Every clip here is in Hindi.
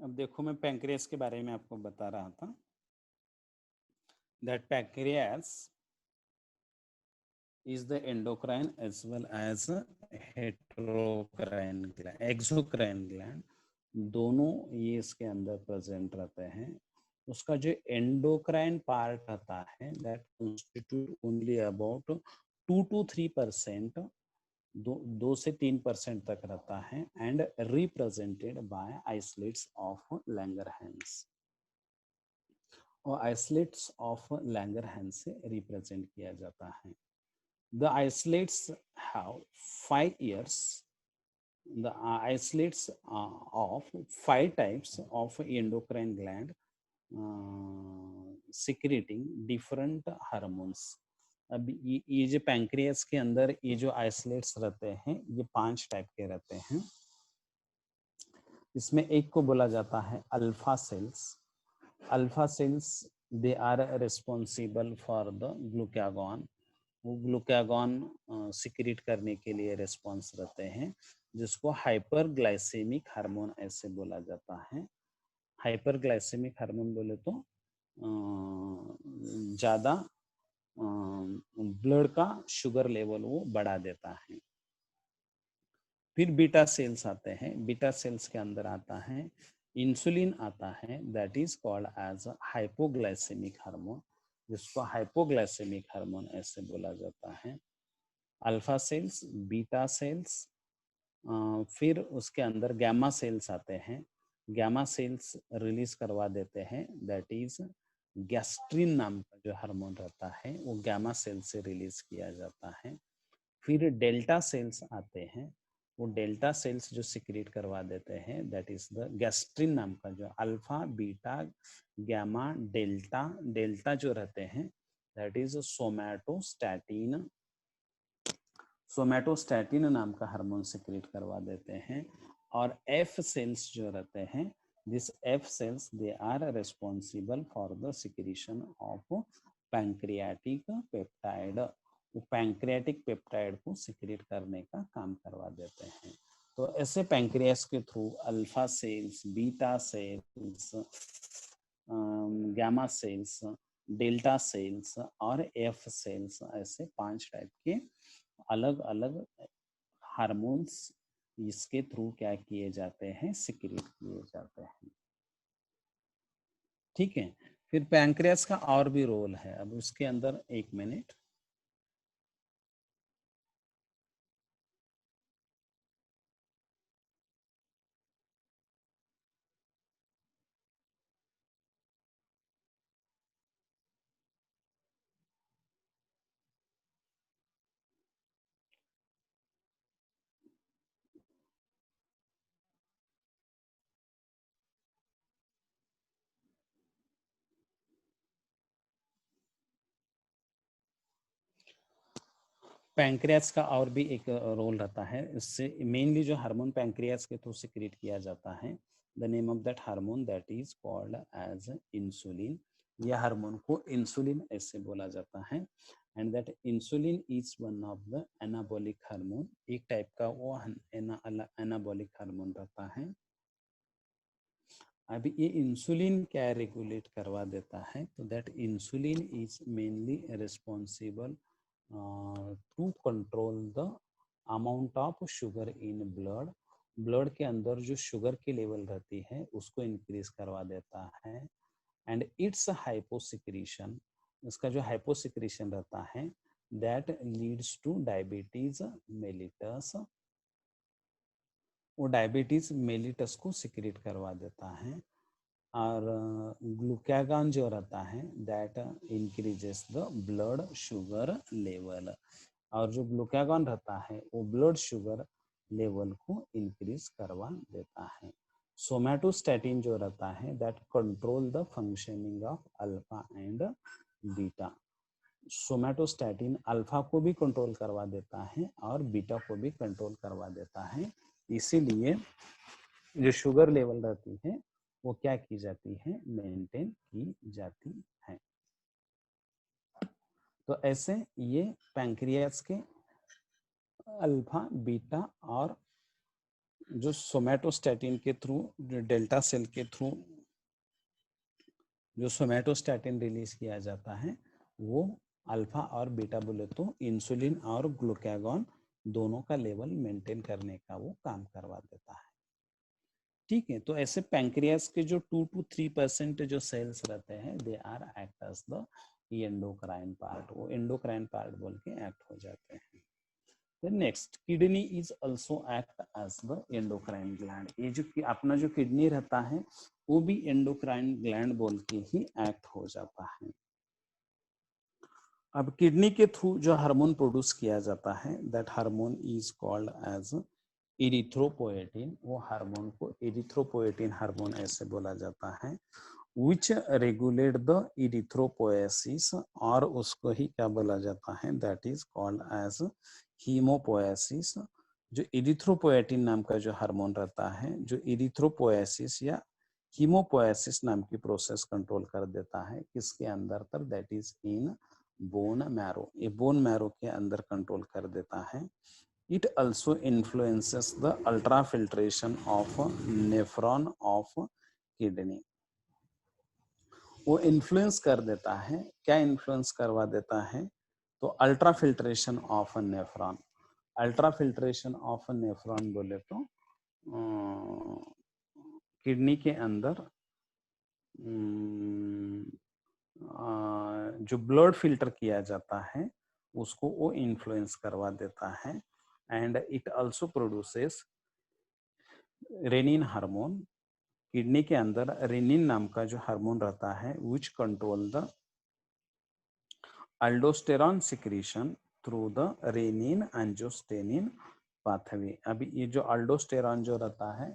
अब देखो, मैं पैंक्रियास के बारे में आपको बता रहा था that pancreas is the endocrine as well as heterocrine gland, exocrine gland, दोनों ये इसके अंदर प्रेजेंट रहते हैं। उसका जो एंडोक्राइन पार्ट रहता है that constitute only about 2 to 3%, 2 से 3% तक रहता है, and represented by isolates of Langerhans, और आइसोलेट्स ऑफ लैंगरहैंस से रिप्रेजेंट किया जाता है। The isolates have 5 years. The isolates of 5 types of endocrine gland secreting different hormones. अब ये जो पैंक्रियास के अंदर ये जो आइसोलेट्स रहते हैं ये 5 टाइप के रहते हैं। इसमें एक को बोला जाता है alpha cells. Alpha cells they are responsible for the glucagon, वो ग्लूकागॉन सिक्रीट करने के लिए रिस्पॉन्स रहते हैं, जिसको हाइपरग्लाइसेमिक हार्मोन ऐसे बोला जाता है। हाइपरग्लाइसेमिक हार्मोन बोले तो ज़्यादा ब्लड का शुगर लेवल वो बढ़ा देता है। फिर बीटा सेल्स आते हैं। बीटा सेल्स के अंदर आता है इंसुलिन आता है, that is called as hypoglycemic hormone, जिसको हाइपोग्लाइसेमिक हार्मोन ऐसे बोला जाता है। अल्फा सेल्स, बीटा सेल्स, फिर उसके अंदर गैमा सेल्स आते हैं। गैमा सेल्स रिलीज करवा देते हैं, दैट इज गैस्ट्रिन नाम का जो हार्मोन रहता है वो गैमा सेल से रिलीज किया जाता है। फिर डेल्टा सेल्स आते हैं, वो डेल्टा सेल्स जो सिक्रीट करवा देते हैं दैट इज द गैस्ट्रिन नाम का जो alpha beta gamma delta, delta जो रहते हैं दैट इज सोमैटोस्टैटिन, सोमैटोस्टैटिन नाम का हार्मोन सिक्रीट करवा देते हैं। और एफ सेल्स जो रहते हैं, this F cells they are responsible for the secretion of pancreatic peptide, वो पैंक्रियाटिक पेप्टाइड को सिक्रीट करने का काम करवा देते हैं। तो ऐसे पैंक्रियास के through alpha cells, beta cells, gamma cells, delta cells और एफ सेल्स, ऐसे 5 टाइप के अलग अलग हार्मोन्स इसके थ्रू क्या किए जाते हैं, सिक्रीट किए जाते हैं। ठीक है। फिर पैंक्रियास का और भी रोल है, अब उसके अंदर 1 मिनट। पैंक्रियास का और भी एक रोल रहता है, इससे मेनली जो हार्मोन पैंक्रियास के थ्रू सिक्रीट किया जाता है, the name of that hormone that is called as insulin. यह हार्मोन को इंसुलिन ऐसे बोला जाता है, and that insulin is one of the anabolic hormone, एक टाइप का वो एनाबॉलिक हार्मोन रहता है। अभी ये इंसुलिन क्या रेगुलेट करवा देता है, तो that insulin is mainly responsible to control the amount of sugar in blood. Blood के अंदर जो शुगर की लेवल रहती है उसको इंक्रीज करवा देता है, एंड इट्स हाइपोसिक्रीशन, इसका जो हाइपोसिक्रीशन रहता है that leads two diabetes mellitus, वो डायबिटीज मेलिटस को सिक्रीट करवा देता है। और ग्लूकागॉन जो रहता है that increases the blood sugar level, और जो ग्लूकागॉन रहता है वो ब्लड शुगर लेवल को इंक्रीज करवा देता है। सोमैटोस्टैटिन जो रहता है that control the functioning of alpha and beta. Somatostatin alpha को भी कंट्रोल करवा देता है और बीटा को भी कंट्रोल करवा देता है, इसीलिए जो शुगर लेवल रहती है वो क्या की जाती है, मेंटेन की जाती है। तो ऐसे ये पैंक्रियास के अल्फा बीटा और जो सोमैटोस्टैटिन के थ्रू, डेल्टा सेल के थ्रू जो सोमैटोस्टैटिन रिलीज किया जाता है वो अल्फा और बीटा बोले तो इंसुलिन और ग्लूकागॉन दोनों का लेवल मेंटेन करने का वो काम करवा देता है। ठीक है, तो ऐसे पैंक्रियास के जो 2 to 3% जो सेल्स रहते हैं they are act as the endocrine part, वो एंडोक्राइन पार्ट बोल के एक्ट हो जाते हैं। Then next, kidney is also act as the endocrine gland। ये जो अपना जो किडनी रहता है वो भी एंडोक्राइन ग्लैंड बोल के ही एक्ट हो जाता है। अब किडनी के थ्रू जो हार्मोन प्रोड्यूस किया जाता है that hormone is called as erythropoietin. वो हार्मोन को इरिथ्रोपोएटिन हार्मोन ऐसे बोला जाता है, विच रेगुलेट द इरिथ्रोपोएसिस, और उसको ही क्या बोला जाता है दैट इज कॉल्ड एज हीमोपोएसिस। जो इरिथ्रोपोएटिन नाम का जो हार्मोन रहता है जो इरिथ्रोपोएसिस या हीमोपोएसिस नाम की प्रोसेस कंट्रोल कर देता है, किसके अंदर तर that is in bone marrow. ये बोन मैरो के अंदर कंट्रोल कर देता है। It also influences the ultra filtration of nephron of kidney. वो इन्फ्लुएंस कर देता है, क्या इन्फ्लुएंस करवा देता है तो ultra filtration of nephron. Ultra filtration of nephron बोले तो किडनी के अंदर जो ब्लड फिल्टर किया जाता है उसको वो इन्फ्लुएंस करवा देता है। And it also produces renin hormone. Kidney के अंदर रेनिन नाम का जो हार्मोन रहता है which control the aldosterone secretion through the renin angiotensin pathway. अभी ये जो अल्डोस्टेरॉन जो रहता है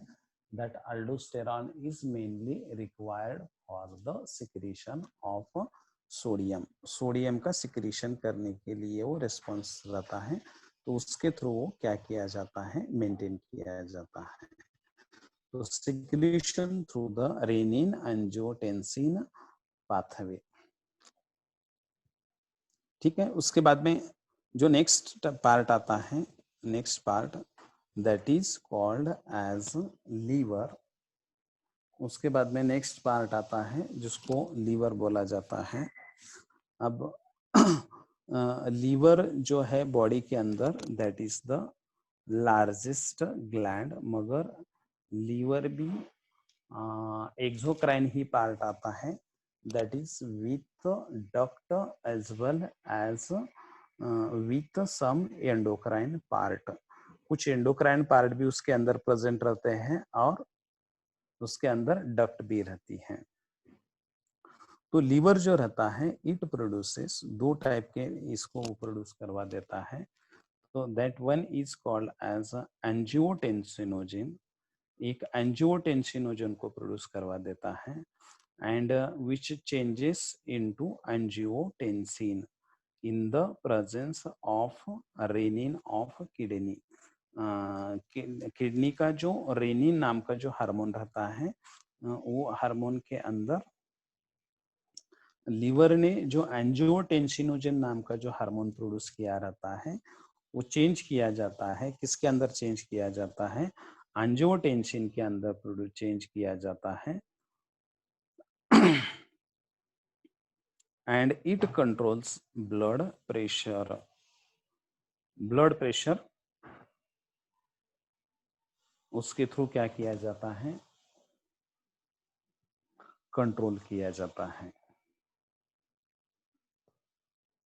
that aldosterone is mainly required for the secretion of sodium. Sodium का सिक्रीशन करने के लिए वो रिस्पॉन्स रहता है, तो उसके थ्रू वो क्या किया जाता है मेंटेन किया जाता है। तो secretion through the renin angiotensin pathway. ठीक है, उसके बाद में जो नेक्स्ट पार्ट आता है, next part that is called as liver. उसके बाद में नेक्स्ट पार्ट आता है जिसको लीवर बोला जाता है। अब लीवर जो है बॉडी के अंदर that is the largest gland, मगर लीवर भी एक्सोक्राइन ही पार्ट आता है that is with duct as well as with some endocrine part. कुछ एंडोक्राइन पार्ट भी उसके अंदर प्रेजेंट रहते हैं और उसके अंदर डक्ट भी रहती है। तो लीवर जो रहता है इट प्रोड्यूसेस दो टाइप के इसको प्रोड्यूस करवा देता है। तो that one is called as angiotensinogen. एक एंजियोटेंसिनोजन को प्रोड्यूस करवा देता है and which changes into angiotensin in the presence of renin of kidney. Kidney का जो रेनिन नाम का जो हार्मोन रहता है वो हार्मोन के अंदर लीवर ने जो एंजियोटेंसिनोजन नाम का जो हार्मोन प्रोड्यूस किया रहता है वो चेंज किया जाता है। किसके अंदर चेंज किया जाता है? एंजियोटेंसिन के अंदर प्रोड्यूस चेंज किया जाता है and it controls blood pressure. Blood pressure उसके थ्रू क्या किया जाता है? कंट्रोल किया जाता है।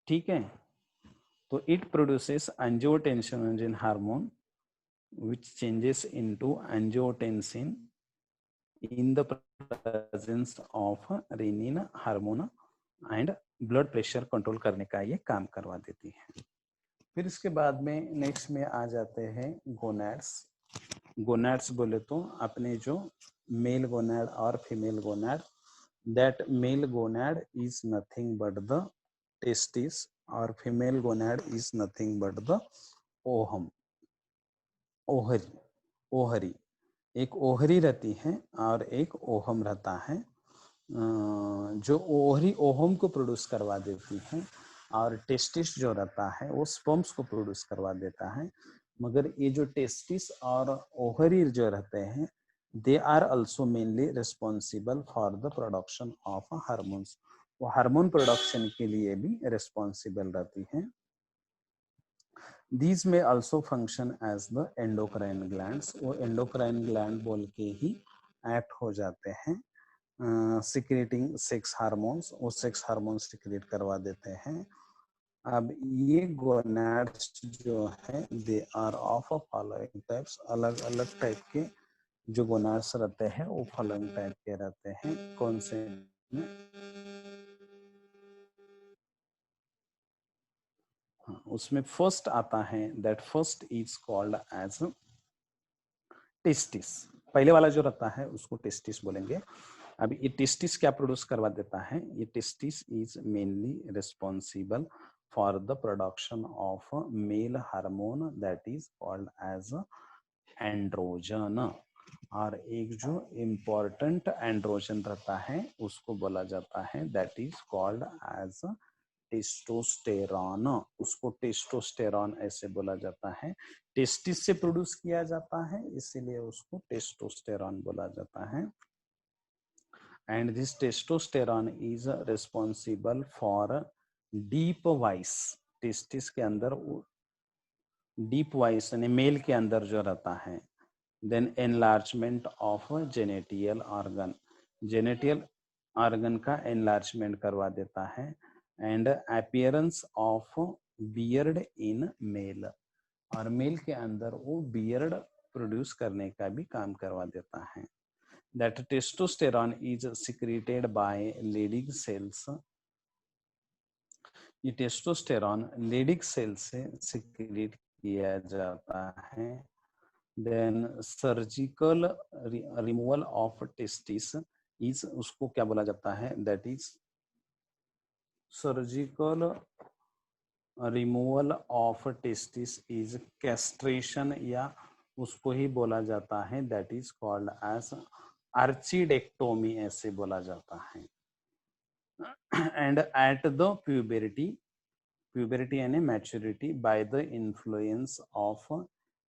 ठीक है, तो it produces angiotensinogen hormone which changes into angiotensin in the presence of renin hormone and blood pressure control करने का ये काम करवा देती है। फिर इसके बाद में नेक्स्ट में आ जाते हैं गोनैड्स। गोनैड्स बोले तो अपने जो मेल गोनैड और female gonad, that male gonad is nothing but the testis और female gonad is nothing but the ovum. Ovary, ovary एक ओहरी रहती है और एक ओहम रहता है। जो ओहरी ओहम को प्रोड्यूस करवा देती है और टेस्टिस जो रहता है वो स्पर्म्स को प्रोड्यूस करवा देता है। मगर ये जो टेस्टिस और ओवरी जो रहते हैं, they are also mainly responsible for the production of hormones. वो हार्मोन प्रोडक्शन के लिए भी रिस्पॉन्सिबल रहती हैं। These may also function as the endocrine glands। वो endocrine gland बोल के ही एक्ट हो जाते हैं, सिक्रेटिंग सेक्स हार्मोन्स, वो सेक्स हार्मोन्स सिक्रेट करवा देते हैं। अब ये गोनाड्स जो है they are of following types, अलग अलग टाइप के जो गोनाड्स रहते हैं वो फॉलोइंग टाइप के रहते हैं। कौन से? उसमें फर्स्ट आता है, that first is called as testis. पहले वाला जो रहता है उसको टेस्टिस बोलेंगे। अब ये टेस्टिस क्या प्रोड्यूस करवा देता है? ये testis is mainly responsible for the production of male hormone that is called as androgen. और एक जो इम्पोर्टेंट एंड्रोजन रहता है उसको बोला जाता है that is called as testosterone. उसको टेस्टोस्टेरॉन ऐसे बोला जाता है। टेस्टिस से प्रोड्यूस किया जाता है इसीलिए उसको टेस्टोस्टेरॉन बोला जाता है। And this testosterone is responsible for deep voice. Testis के अंदर डीप वॉइस यानी मेल के अंदर जो रहता है, then enlargement of genital organ, genital organ का एनलार्जमेंट करवा देता है। And appearance of beard in male, और मेल के अंदर वो बियर्ड प्रोड्यूस करने का भी काम करवा देता है। That testosterone is secreted by Leydig cells. ये टेस्टोस्टेरॉन लेडिग सेल से सिक्रेट किया जाता है। Then surgical removal of testis is, उसको क्या बोला जाता है? That is surgical removal of testis is castration, या उसको ही बोला जाता है that is called as orchidectomy, ऐसे बोला जाता है। And at the puberty, puberty and maturity, by the influence of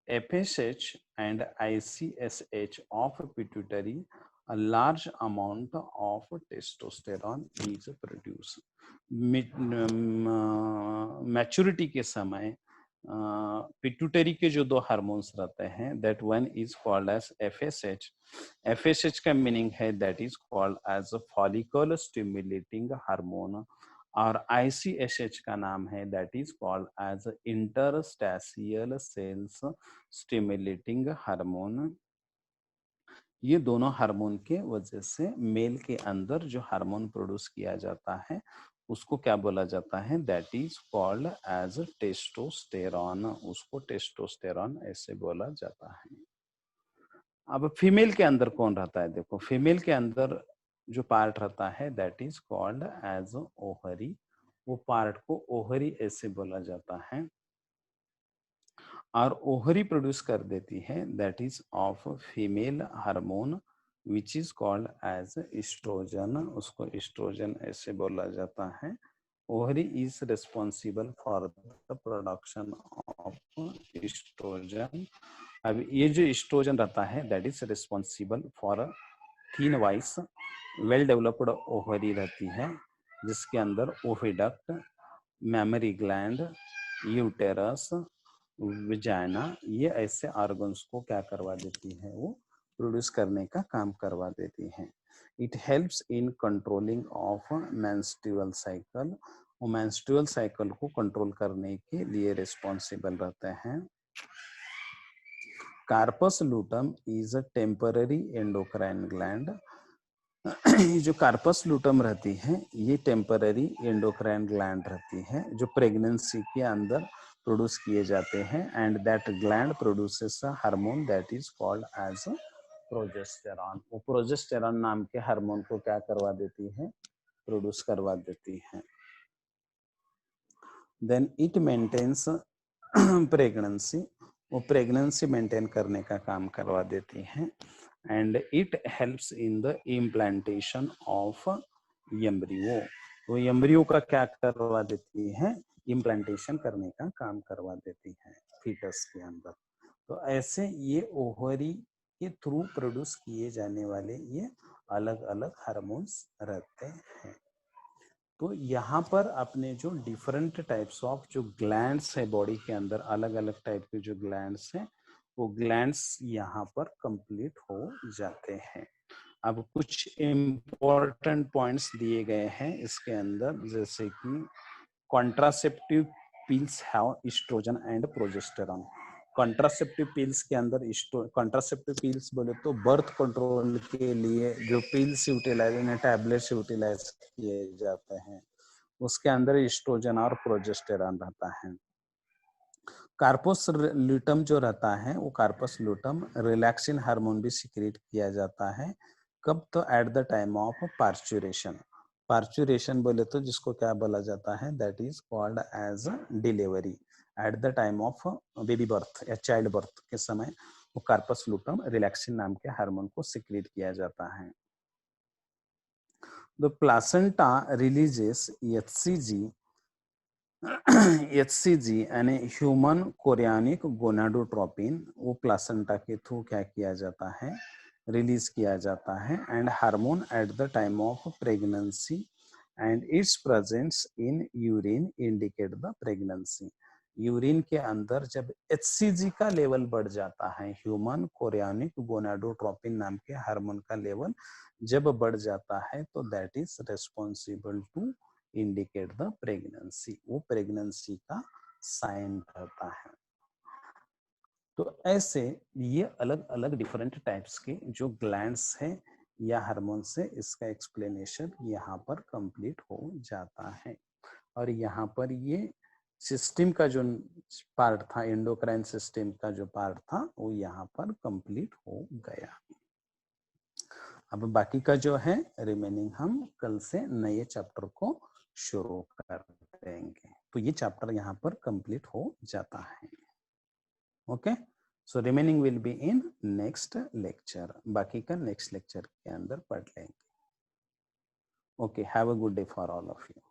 FSH and ICSH of pituitary, a large amount of testosterone is produced। Maturity के समय पिट्यूटरी के जो दो हार्मोन्स रहते हैं, that one is called as FSH। FSH का मीनिंग है that is called as follicle stimulating hormone, और ICSH का नाम है that is called as interstitial cells stimulating hormone. ये दोनों हार्मोन के वजह से मेल के अंदर जो हार्मोन प्रोड्यूस किया जाता है उसको क्या बोला जाता है? That is called as testosterone. उसको टेस्टोस्टेरॉन ऐसे बोला जाता है। अब फीमेल के अंदर कौन रहता है? देखो, फीमेल के अंदर जो पार्ट रहता है that is called as ovary. वो पार्ट को ओहरी ऐसे बोला जाता है, और ओहरी प्रोड्यूस कर देती है that is of female hormone which is called as estrogen. उसको एस्ट्रोजन ऐसे बोला जाता है। Ovary is responsible for the production of estrogen. अब ये जो एस्ट्रोजन रहता है that is responsible for thin voice, well developed ovary रहती है जिसके अंदर oviduct, mammary gland, uterus, vagina, ये ऐसे ऑर्गन्स को क्या करवा देती है? वो प्रोड्यूस करने का काम करवा देती है। It helps in controlling of menstrual cycle. वो मेंस्ट्रुअल साइकिल को कंट्रोल करने के लिए रिस्पॉन्सिबल रहते हैं। Corpus luteum is a temporary endocrine gland. ये जो कार्पस लूटम रहती है ये टेम्पररी एंडोक्राइन ग्लैंड रहती है जो प्रेगनेंसी के अंदर प्रोड्यूस किए जाते हैं। And that gland produces a hormone that is called as progesterone. वो प्रोजेस्टेरॉन नाम के हार्मोन को क्या करवा देती है? प्रोड्यूस करवा देती है। Then it maintains pregnancy. वो प्रेगनेंसी मेंटेन करने का काम करवा देती है। And it helps in the implantation of embryo. वो एम्ब्रियो का क्या करवा देती है? इम्प्लांटेशन करने का काम करवा देती है। फीटस के अंदर। तो ऐसे ये ओवरी के थ्रू प्रोड्यूस किए जाने वाले ये अलग अलग हार्मोन्स रहते हैं। तो यहाँ पर अपने जो डिफरेंट टाइप्स ऑफ जो ग्लैंड्स है बॉडी के अंदर, अलग अलग टाइप के जो ग्लैंड्स हैं, वो ग्लैंड्स यहाँ पर कंप्लीट हो जाते हैं। अब कुछ इम्पोर्टेंट पॉइंट्स दिए गए हैं इसके अंदर, जैसे कि contraceptive pills have estrogen and progesterone. Contraceptive pills के अंदर कॉन्ट्रासेप्टिव पिल्स बोले तो बर्थ कंट्रोल के लिए जो पिल्स यूटिलाइज टैबलेट्स यूटिलाइज किए जाते हैं, उसके अंदर एस्ट्रोजन और प्रोजेस्टेरॉन रहता है। कार्पस ल्यूटम जो रहता है, वो कार्पस ल्यूटम रिलैक्सिन हार्मोन भी सिक्रेट किया जाता है। कब? तो at the time of parturition. Parturition बोले तो जिसको क्या बोला जाता है, that is called as delivery. At the time of baby birth या चाइल्ड बर्थ के समय वो कार्पस ल्यूटम रिलैक्सिन नाम के हार्मोन को सिक्रेट किया जाता है। The placenta releases HCG HCG यानी ह्यूमन कोरियानिक गोनाडोट्रोपिन, वो प्लासेंटा के थ्रू क्या किया जाता है, रिलीज किया जाता है। And hormone eight the time of pregnancy and it's presence in urine indicate the pregnancy. Urine के अंदर जब एचसीजी का लेवल बढ़ जाता है, ह्यूमन कोरियानिक गोनाडोट्रोपिन नाम के हार्मोन का लेवल जब बढ़ जाता है, तो that is responsible to indicate the pregnancy. वो प्रेगनेंसी का साइन रहता है। तो ऐसे ये अलग अलग डिफरेंट टाइप्स के जो ग्लैंड्स हैं या हार्मोन से, इसका एक्सप्लेनेशन यहाँ पर कंप्लीट हो जाता है। और यहाँ पर ये सिस्टम का जो पार्ट था, एंडोक्राइन सिस्टम का जो पार्ट था, वो यहाँ पर कंप्लीट हो गया। अब बाकी का जो है रिमेनिंग हम कल से नए चैप्टर को शुरू कर देंगे। तो ये चैप्टर यहाँ पर कंप्लीट हो जाता है। Okay, so remaining will be in next lecture. बाकी का नेक्स्ट लेक्चर के अंदर पढ़ लेंगे। Okay, have a good day for all of you.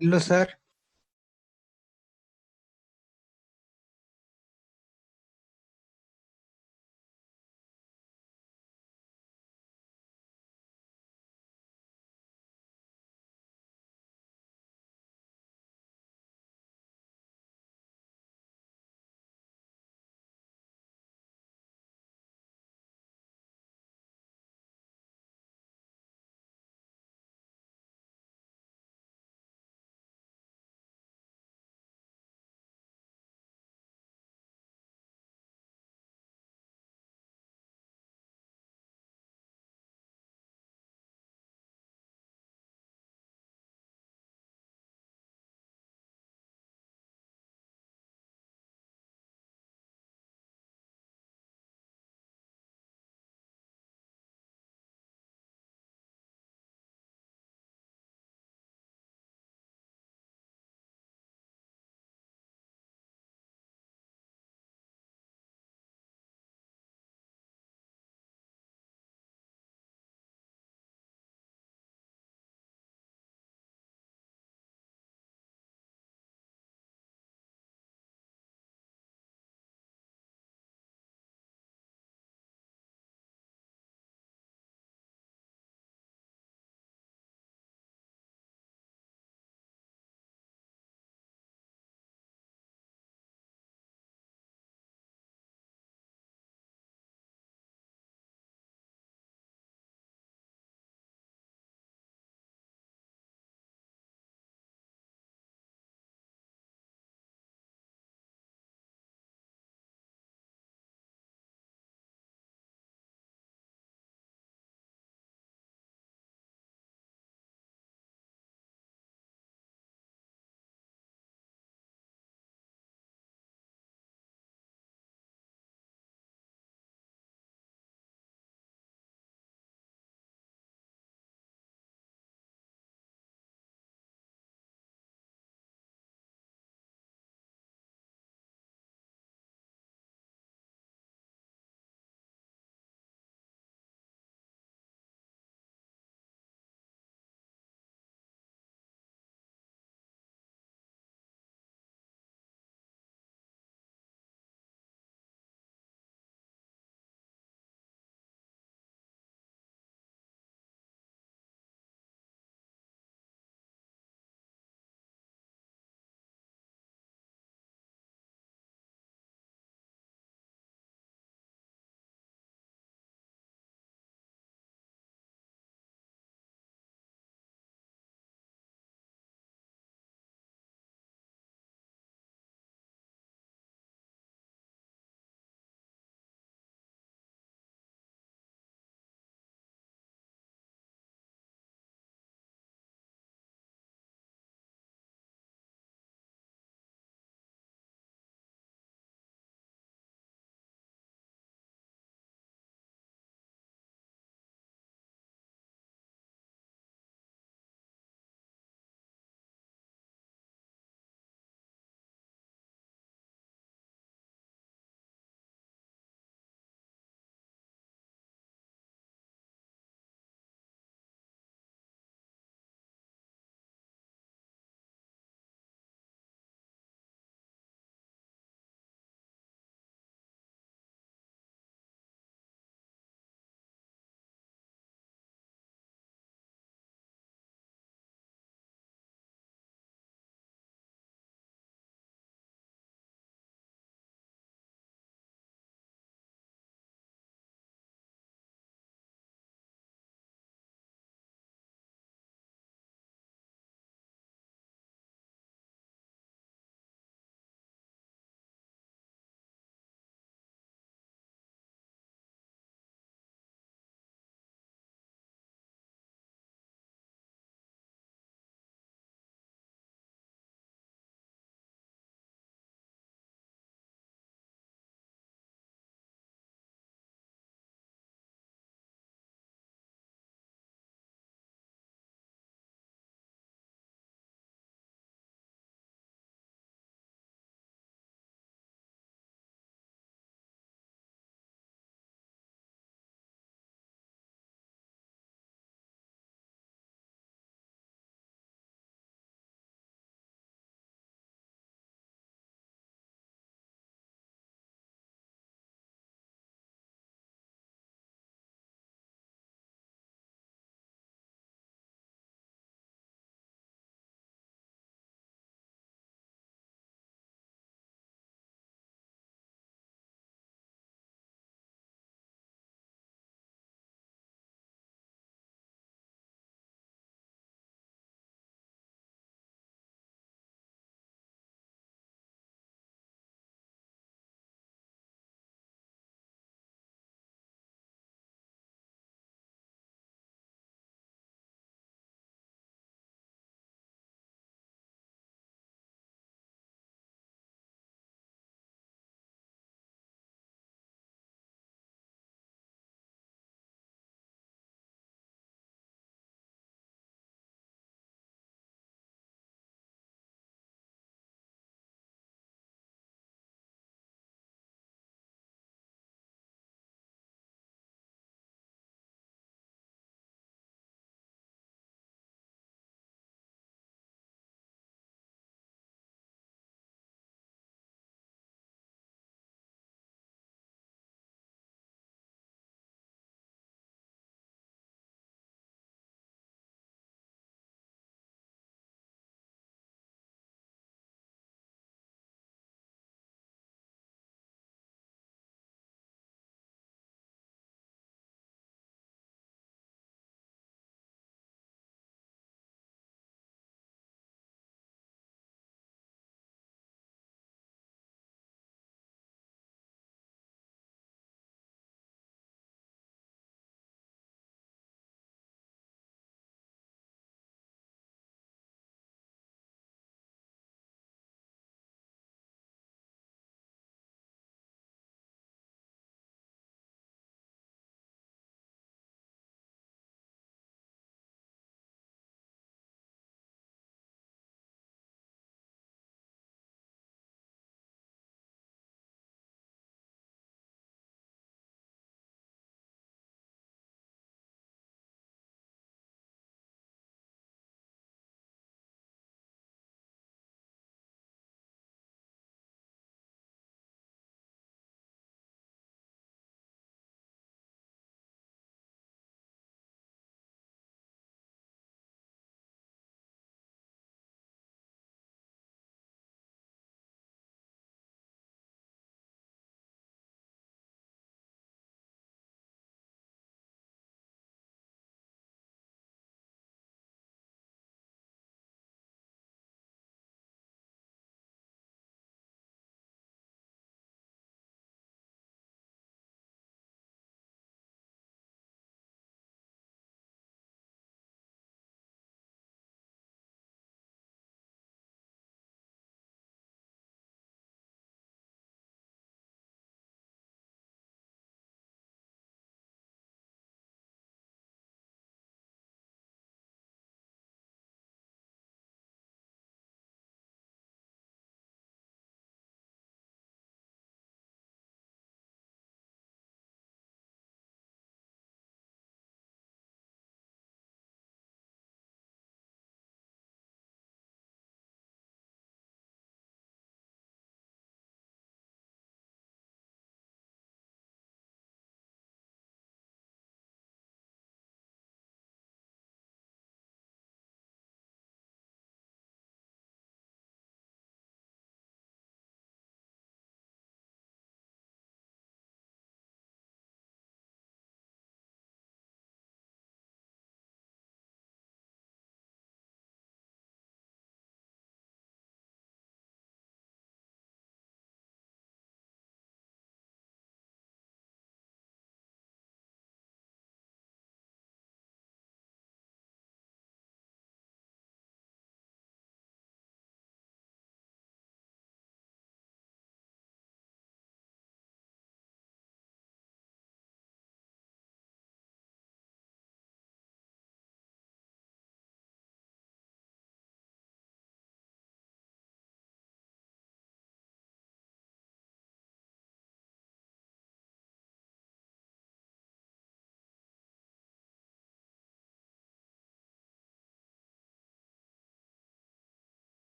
Hello sir.